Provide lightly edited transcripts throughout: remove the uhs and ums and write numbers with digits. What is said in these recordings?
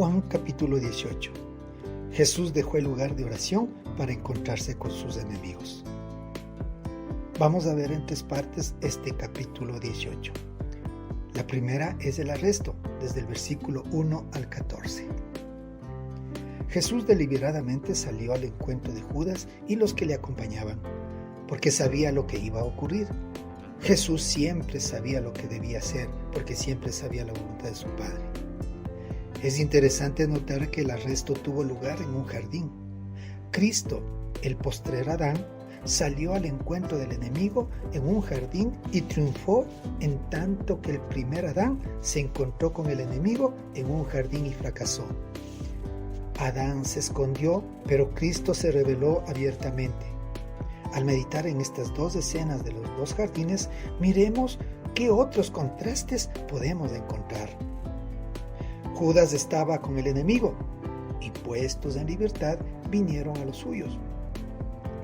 Juan capítulo 18. Jesús dejó el lugar de oración para encontrarse con sus enemigos. Vamos a ver en 3 partes este capítulo 18. La primera es el arresto, desde el versículo 1 al 14. Jesús deliberadamente salió al encuentro de Judas y los que le acompañaban, porque sabía lo que iba a ocurrir. Jesús siempre sabía lo que debía hacer, porque siempre sabía la voluntad de su Padre. Es interesante notar que el arresto tuvo lugar en un jardín. Cristo, el postrer Adán, salió al encuentro del enemigo en un jardín y triunfó, en tanto que el primer Adán se encontró con el enemigo en un jardín y fracasó. Adán se escondió, pero Cristo se reveló abiertamente. Al meditar en estas 2 escenas de los 2 jardines, miremos qué otros contrastes podemos encontrar. Judas estaba con el enemigo y, puestos en libertad, vinieron a los suyos.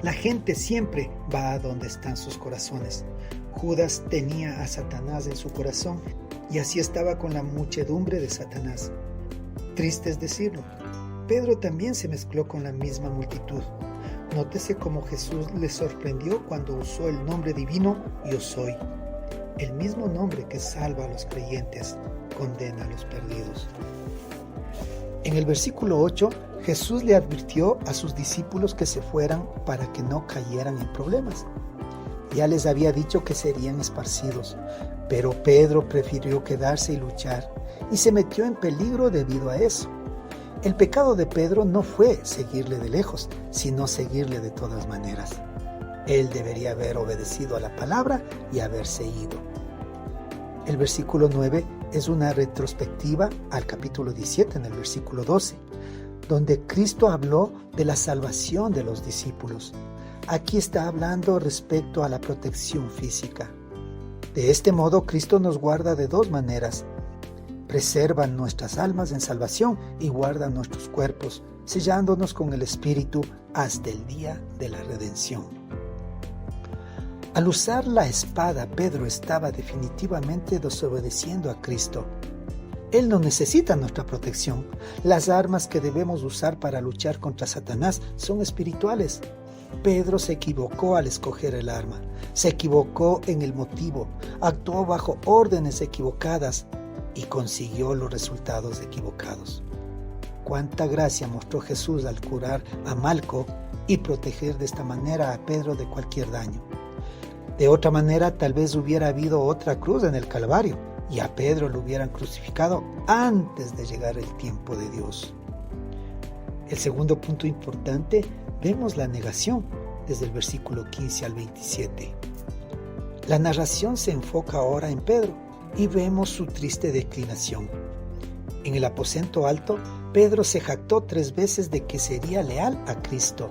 La gente siempre va a donde están sus corazones. Judas tenía a Satanás en su corazón y así estaba con la muchedumbre de Satanás. Triste es decirlo, Pedro también se mezcló con la misma multitud. Nótese cómo Jesús le sorprendió cuando usó el nombre divino Yo Soy, el mismo nombre que salva a los creyentes, condena a los perdidos. En el versículo 8, Jesús le advirtió a sus discípulos que se fueran para que no cayeran en problemas. Ya les había dicho que serían esparcidos, pero Pedro prefirió quedarse y luchar, y se metió en peligro debido a eso. El pecado de Pedro no fue seguirle de lejos, sino seguirle de todas maneras. Él debería haber obedecido a la palabra y haberse ido. El versículo 9 es una retrospectiva al capítulo 17 en el versículo 12, donde Cristo habló de la salvación de los discípulos. Aquí está hablando respecto a la protección física. De este modo, Cristo nos guarda de 2 maneras. Preserva nuestras almas en salvación y guarda nuestros cuerpos, sellándonos con el Espíritu hasta el día de la redención. Al usar la espada, Pedro estaba definitivamente desobedeciendo a Cristo. Él no necesita nuestra protección. Las armas que debemos usar para luchar contra Satanás son espirituales. Pedro se equivocó al escoger el arma. Se equivocó en el motivo. Actuó bajo órdenes equivocadas y consiguió los resultados equivocados. Cuánta gracia mostró Jesús al curar a Malco y proteger de esta manera a Pedro de cualquier daño. De otra manera, tal vez hubiera habido otra cruz en el Calvario y a Pedro lo hubieran crucificado antes de llegar el tiempo de Dios. El segundo punto importante, vemos la negación desde el versículo 15 al 27. La narración se enfoca ahora en Pedro y vemos su triste declinación. En el aposento alto, Pedro se jactó 3 veces de que sería leal a Cristo.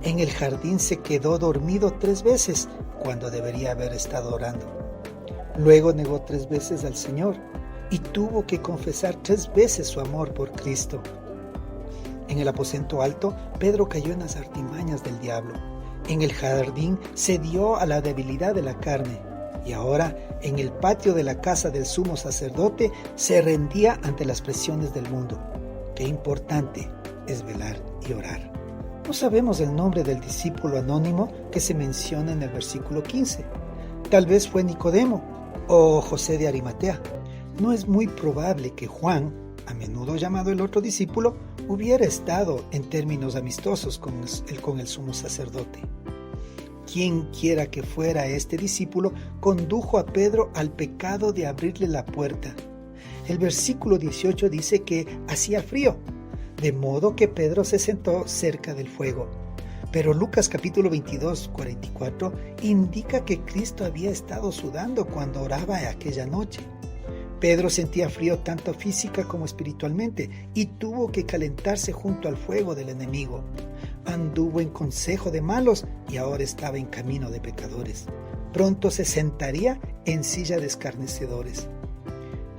En el jardín se quedó dormido 3 veces cuando debería haber estado orando. Luego negó 3 veces al Señor y tuvo que confesar 3 veces su amor por Cristo. En el aposento alto, Pedro cayó en las artimañas del diablo. En el jardín cedió a la debilidad de la carne. Y ahora, en el patio de la casa del sumo sacerdote, se rendía ante las presiones del mundo. Qué importante es velar y orar. No sabemos el nombre del discípulo anónimo que se menciona en el versículo 15. Tal vez fue Nicodemo o José de Arimatea. No es muy probable que Juan, a menudo llamado el otro discípulo, hubiera estado en términos amistosos con el sumo sacerdote. Quien quiera que fuera este discípulo, condujo a Pedro al pecado de abrirle la puerta. El versículo 18 dice que hacía frío, de modo que Pedro se sentó cerca del fuego. Pero Lucas capítulo 22, 44 indica que Cristo había estado sudando cuando oraba aquella noche. Pedro sentía frío tanto física como espiritualmente y tuvo que calentarse junto al fuego del enemigo. Anduvo en consejo de malos y ahora estaba en camino de pecadores. Pronto se sentaría en silla de escarnecedores.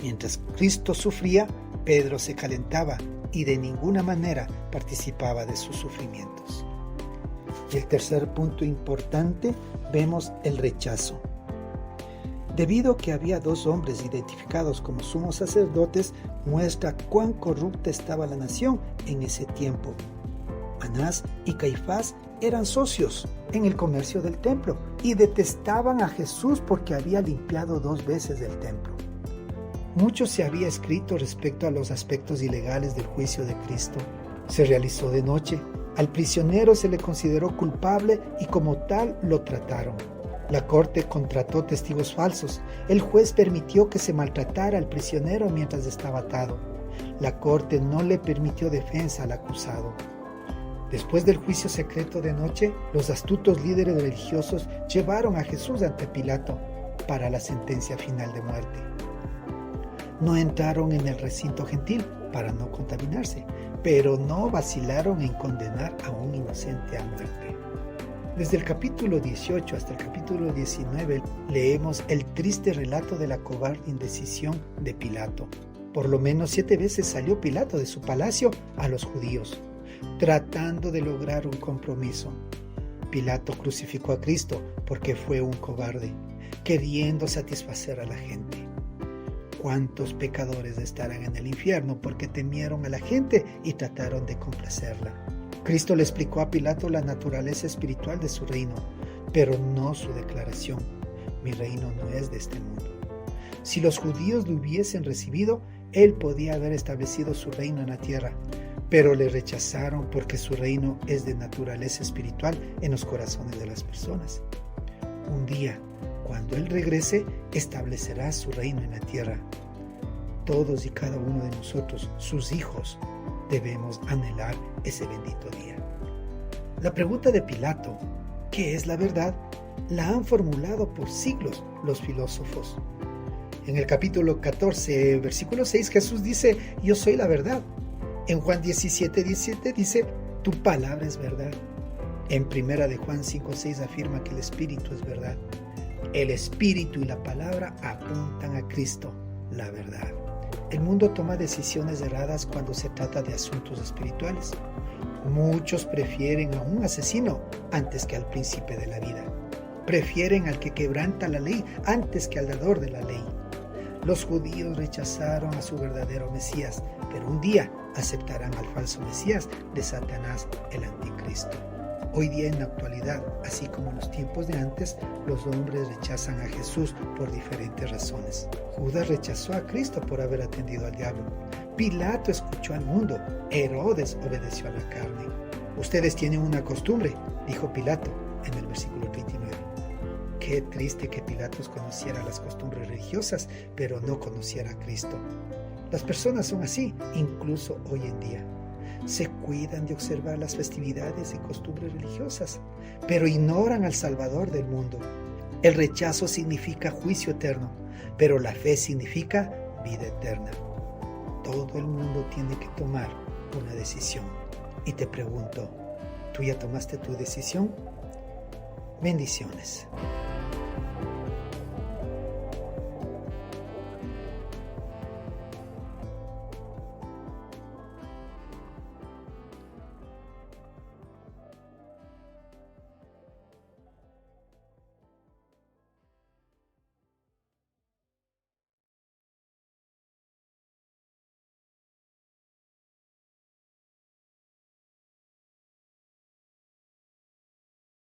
Mientras Cristo sufría, Pedro se calentaba y de ninguna manera participaba de sus sufrimientos. Y el tercer punto importante, vemos el rechazo. Debido a que había dos hombres identificados como sumos sacerdotes, muestra cuán corrupta estaba la nación en ese tiempo. Anás y Caifás eran socios en el comercio del templo y detestaban a Jesús porque había limpiado 2 veces el templo. Mucho se había escrito respecto a los aspectos ilegales del juicio de Cristo. Se realizó de noche. Al prisionero se le consideró culpable y como tal lo trataron. La corte contrató testigos falsos. El juez permitió que se maltratara al prisionero mientras estaba atado. La corte no le permitió defensa al acusado. Después del juicio secreto de noche, los astutos líderes religiosos llevaron a Jesús ante Pilato para la sentencia final de muerte. No entraron en el recinto gentil para no contaminarse, pero no vacilaron en condenar a un inocente a muerte. Desde el capítulo 18 hasta el capítulo 19 leemos el triste relato de la cobarde indecisión de Pilato. Por lo menos 7 veces salió Pilato de su palacio a los judíos, tratando de lograr un compromiso. Pilato crucificó a Cristo porque fue un cobarde, queriendo satisfacer a la gente. ¿Cuántos pecadores estarán en el infierno porque temieron a la gente y trataron de complacerla? Cristo le explicó a Pilato la naturaleza espiritual de su reino, pero no su declaración: mi reino no es de este mundo. Si los judíos lo hubiesen recibido, él podía haber establecido su reino en la tierra, pero le rechazaron porque su reino es de naturaleza espiritual en los corazones de las personas. Un día, cuando él regrese, establecerá su reino en la tierra. Todos y cada uno de nosotros, sus hijos, debemos anhelar ese bendito día. La pregunta de Pilato, ¿qué es la verdad?, la han formulado por siglos los filósofos. En el capítulo 14, versículo 6, Jesús dice: yo soy la verdad. En Juan 17:17 dice: tu palabra es verdad. En primera de Juan 5:6 afirma que el Espíritu es verdad. El Espíritu y la palabra apuntan a Cristo, la verdad. El mundo toma decisiones erradas cuando se trata de asuntos espirituales. Muchos prefieren a un asesino antes que al príncipe de la vida. Prefieren al que quebranta la ley antes que al dador de la ley. Los judíos rechazaron a su verdadero Mesías, pero un día aceptarán al falso Mesías de Satanás, el anticristo. Hoy día, en la actualidad, así como en los tiempos de antes, los hombres rechazan a Jesús por diferentes razones. Judas rechazó a Cristo por haber atendido al diablo. Pilato escuchó al mundo. Herodes obedeció a la carne. Ustedes tienen una costumbre, dijo Pilato en el versículo 29. Qué triste que Pilatos conociera las costumbres religiosas, pero no conociera a Cristo. Las personas son así, incluso hoy en día. Se cuidan de observar las festividades y costumbres religiosas, pero ignoran al Salvador del mundo. El rechazo significa juicio eterno, pero la fe significa vida eterna. Todo el mundo tiene que tomar una decisión. Y te pregunto, ¿tú ya tomaste tu decisión? Bendiciones.